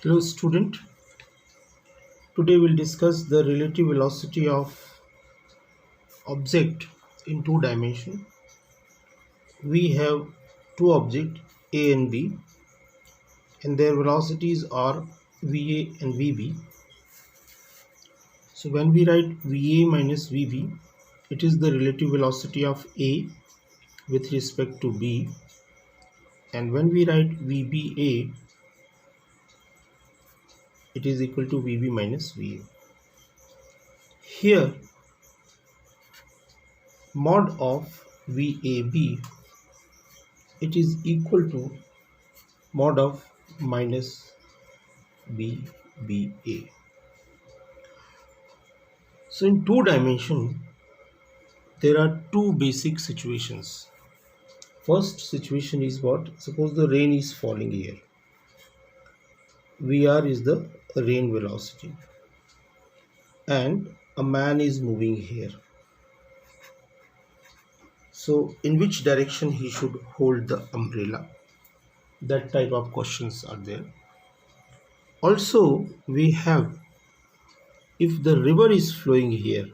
Hello student, today we'll discuss the relative velocity of object in two dimension. We have two objects A and B and their velocities are VA and VB. So when we write VA minus VB, it is the relative velocity of A with respect to B, and when we write VBA, it is equal to VB minus VA. Here mod of VAB, it is equal to mod of minus BBA. So in two dimension there are two basic situations. First situation is what? Suppose the rain is falling here. VR is the rain velocity and a man is moving here. So in which direction he should hold the umbrella? That type of questions are there. Also we have, if the river is flowing here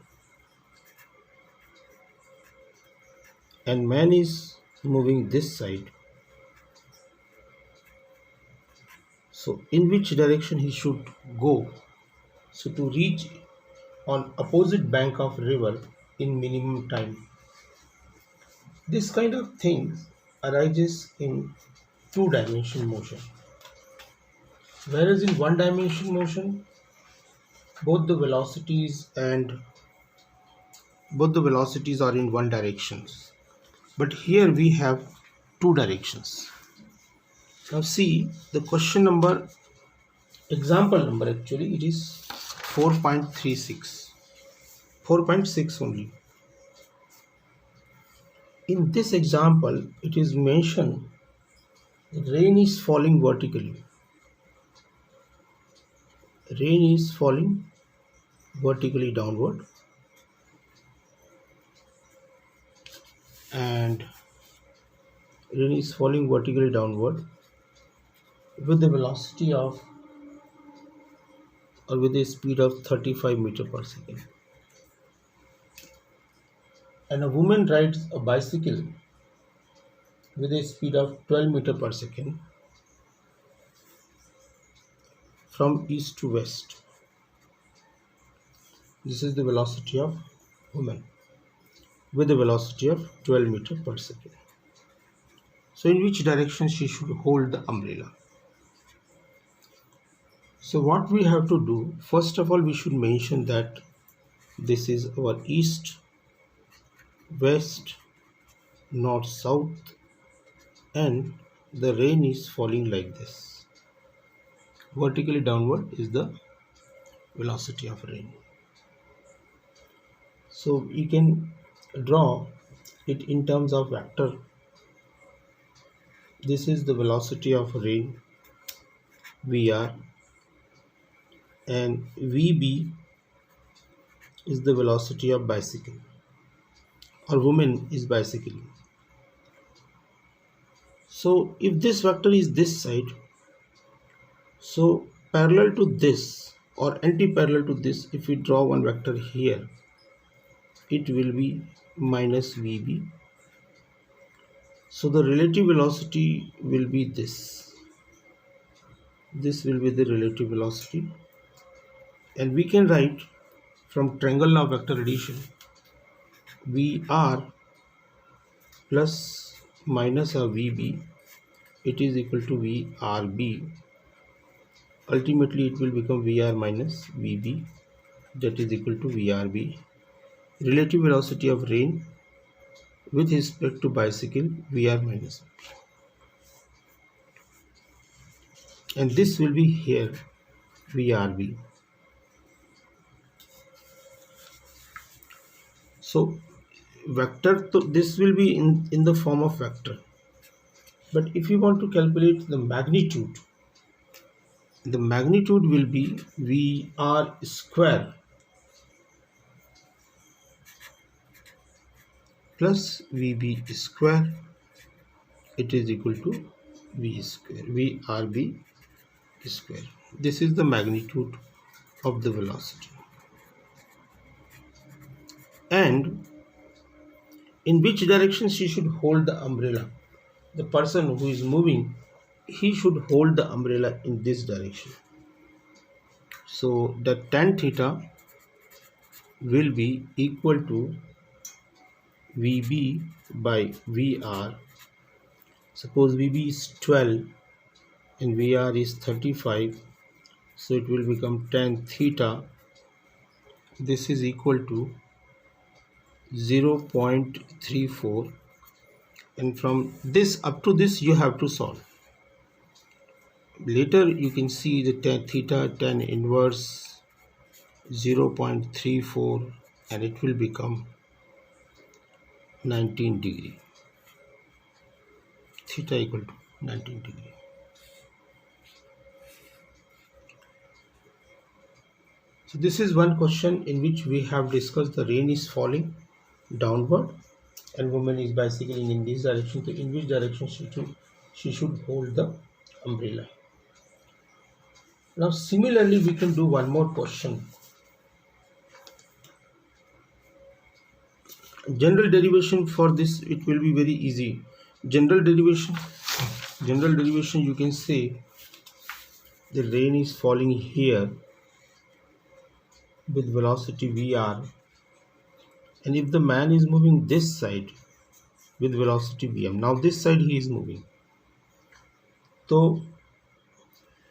and man is moving this side, so in which direction he should go, so to reach on opposite bank of river in minimum time. This kind of things arises in two dimension motion, whereas in one dimension motion both the velocities are in one directions, but here we have two directions. Now see the question number, example number, actually it is 4.6 only. In this example it is mentioned rain is falling vertically. Rain is falling vertically downward and rain is falling vertically downward with the velocity of, or with a speed of 35 meter per second, and a woman rides a bicycle with a speed of 12 meter per second from east to west. This is the velocity of woman with a velocity of 12 meter per second. So in which direction she should hold the umbrella? So what we have to do, first of all we should mention that this is our east, west, north, south, and the rain is falling like this. Vertically downward is the velocity of rain. So we can draw it in terms of vector. This is the velocity of rain, VR, and VB is the velocity of bicycle, or woman is bicycling. So if this vector is this side, so parallel to this or anti-parallel to this, if we draw one vector here, it will be minus VB. So the relative velocity will be this. This will be the relative velocity, and we can write from triangle law vector addition, VR plus minus a VB, it is equal to VRB. Ultimately it will become VR minus VB, that is equal to VRB. Relative velocity of rain with respect to bicycle, VR minus VB. And this will be here VRB. So vector, so this will be in the form of vector, but if you want to calculate the magnitude will be VR square plus VB square, it is equal to V square, VRB square. This is the magnitude of the velocity. And in which direction she should hold the umbrella? The person who is moving, he should hold the umbrella in this direction. So the tan theta will be equal to VB by VR. Suppose VB is 12 and VR is 35, so it will become tan theta. This is equal to 0.34, and from this up to this you have to solve. Later you can see the tan theta, tan inverse 0.34, and it will become 19 degree. Theta equal to 19 degree. So this is one question in which we have discussed the rain is falling downward and woman is bicycling in this direction. So in which direction she should hold the umbrella. Now similarly we can do one more question. General derivation for this, it will be very easy. General derivation you can say the rain is falling here with velocity Vr, and if the man is moving this side with velocity Vm, now this side he is moving, so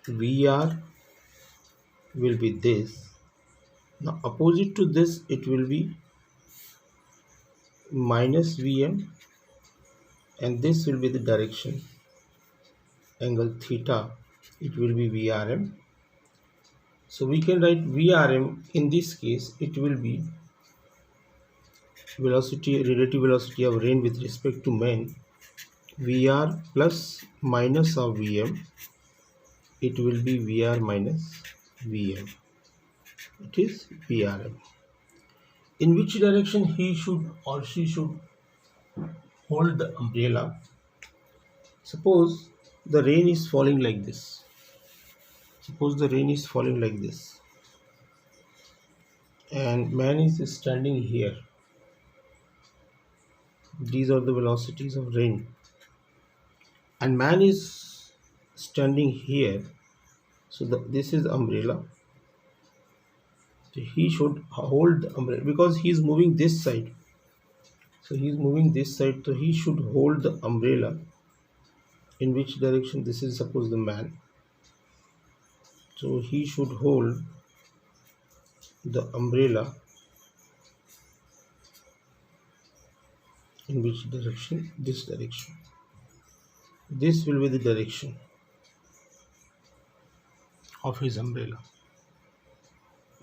Vr will be this. Now opposite to this it will be minus Vm, and this will be the direction angle theta, it will be Vrm. So we can write Vrm, in this case it will be velocity, relative velocity of rain with respect to man, Vr plus minus of Vm, it will be Vr minus Vm, it is Vrm. In which direction he should or she should hold the umbrella? Suppose the rain is falling like this. And man is standing here. These are the velocities of rain, and man is standing here. So this is umbrella. So he should hold the umbrella because he is moving this side. So he is moving this side. So he should hold the umbrella. In which direction? This is suppose the man. So he should hold the umbrella in which direction? This direction. This will be the direction of his umbrella,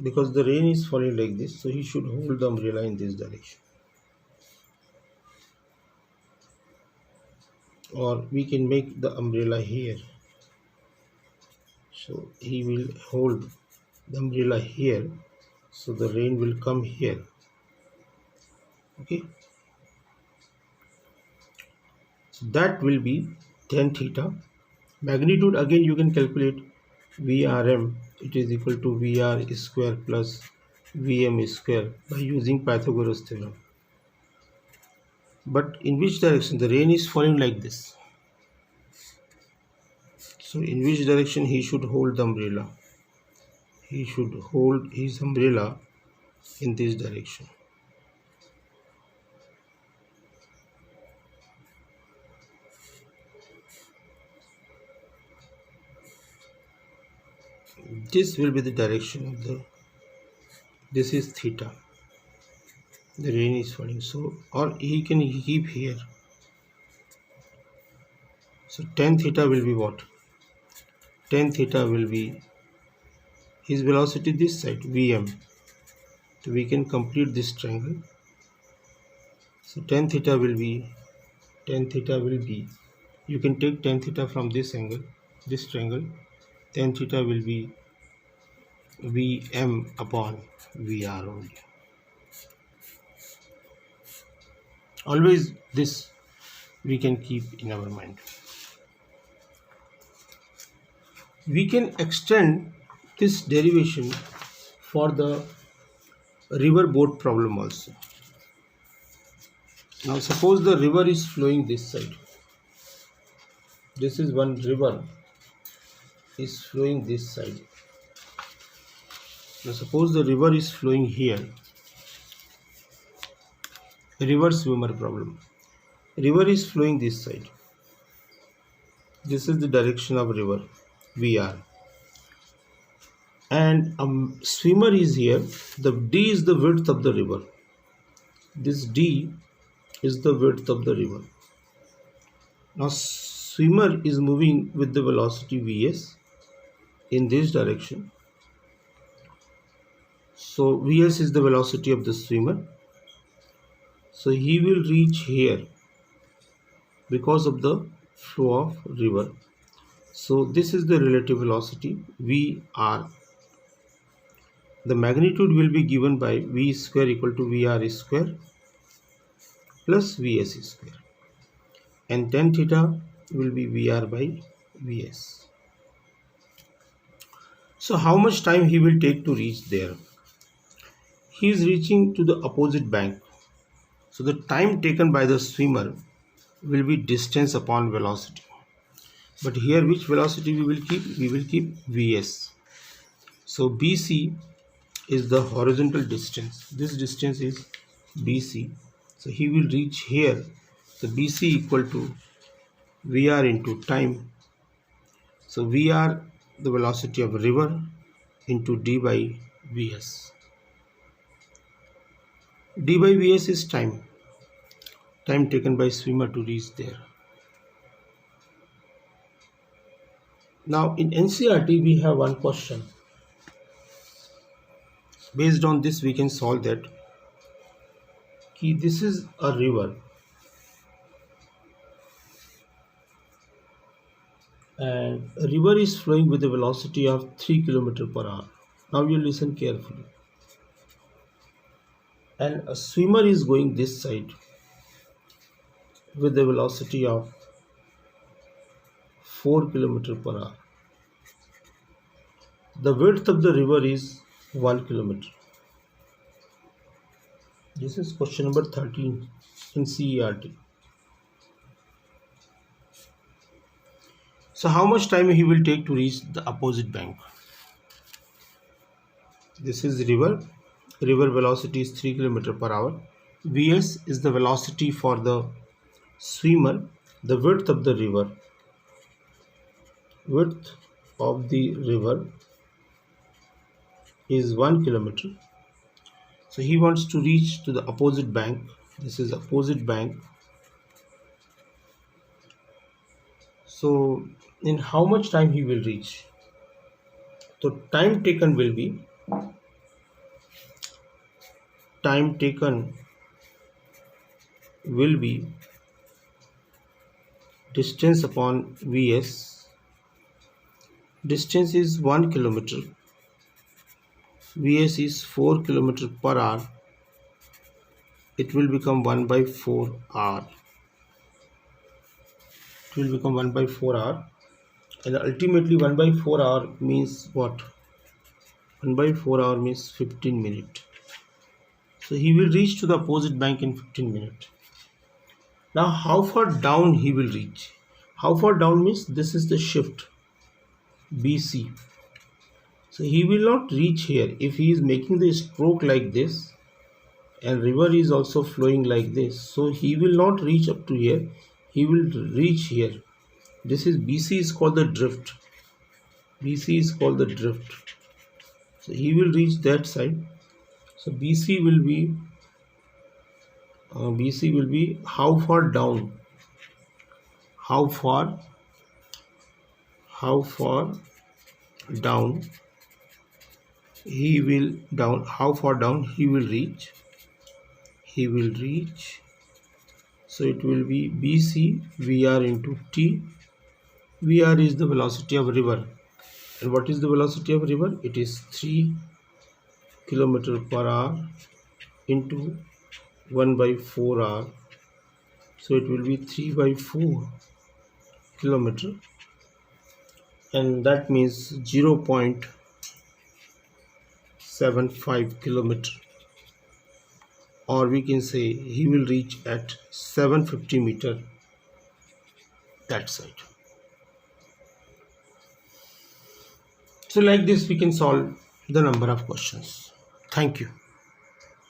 because the rain is falling like this, so he should hold the umbrella in this direction. Or we can make the umbrella here, so he will hold the umbrella here, so the rain will come here. Okay, so that will be tan theta. Magnitude, again you can calculate Vrm, it is equal to Vr square plus Vm square by using Pythagoras theorem. But in which direction? The rain is falling like this, so in which direction he should hold the umbrella? He should hold his umbrella in this direction. This will be the direction of the, this is theta, the rain is falling, so or he can keep here. So tan theta will be what? Tan theta will be his velocity this side, Vm. So we can complete this triangle. So tan theta will be, you can take tan theta from this angle, this triangle. Tan theta will be Vm upon Vr only. Always this we can keep in our mind. We can extend this derivation for the river boat problem also. Now suppose the river is flowing this side. This is one river is flowing this side. Now suppose the river is flowing here. River swimmer problem. River is flowing this side. This is the direction of river, VR. And a swimmer is here. The D is the width of the river. This D is the width of the river. Now swimmer is moving with the velocity Vs in this direction. So Vs is the velocity of the swimmer. So he will reach here because of the flow of river. So this is the relative velocity Vr. The magnitude will be given by V square equal to Vr square plus Vs square, and tan theta will be Vr by Vs. So how much time he will take to reach there? He is reaching to the opposite bank. So the time taken by the swimmer will be distance upon velocity. But here which velocity we will keep? We will keep Vs. So BC is the horizontal distance. This distance is BC. So he will reach here. So BC equal to VR into time. So VR, the velocity of river, into D by Vs. D by Vs is time taken by swimmer to reach there. Now in NCERT we have one question. Based on this we can solve that. This is a river and a river is flowing with a velocity of 3 km/h. Now you listen carefully. And a swimmer is going this side with a velocity of 4 km/h. The width of the river is 1 km. This is question number 13 in CERT. So how much time he will take to reach the opposite bank? This is river. River velocity is 3 km/h. Vs is the velocity for the swimmer. The width of the river. Width of the river is 1 km. So he wants to reach to the opposite bank. This is opposite bank. So in how much time he will reach? So time taken will be distance upon Vs. Distance is 1 km. Vs is 4 km/h. It will become 1 by 4 r. It will become 1 by 4 r, and ultimately 1 by 4 r means what? 1 by 4 hour means 15 minutes. So he will reach to the opposite bank in 15 minutes. Now how far down he will reach? How far down means this is the shift BC. So he will not reach here. If he is making the stroke like this and river is also flowing like this, so he will not reach up to here. He will reach here. This is BC is called the drift. BC is called the drift. So he will reach that side. So BC will be how far down? How far down he will reach? He will reach. So it will be BC VR into T. VR is the velocity of river. And what is the velocity of river? It is 3 km/h into 1 by 4 r. So it will be 3 by 4 km. and that means 0.75 kilometer, or we can say he will reach at 750 meter that side. So like this we can solve the number of questions. Thank you.